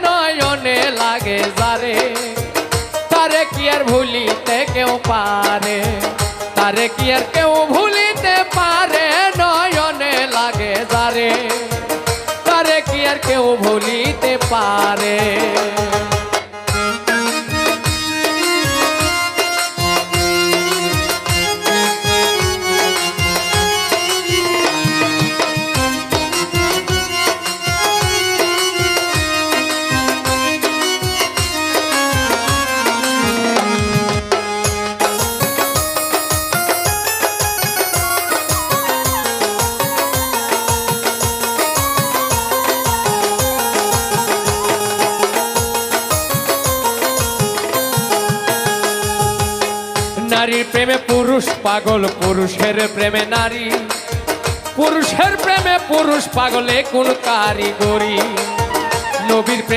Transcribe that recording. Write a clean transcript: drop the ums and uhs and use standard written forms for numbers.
নয়নে লাগে যারে, তারে কি আর ভুলিতে কেউ পারে, তারে কি আর কেউ ভুলিতে পারে, নয়নে লাগে যারে, তারে কি আর কেউ ভুলিতে পারে। নারীর প্রেমে পুরুষ পাগল, পুরুষের প্রেমে নারী, পুরুষের প্রেমে পুরুষ পাগলে কোন কারিগরি, নবীর প্রেমে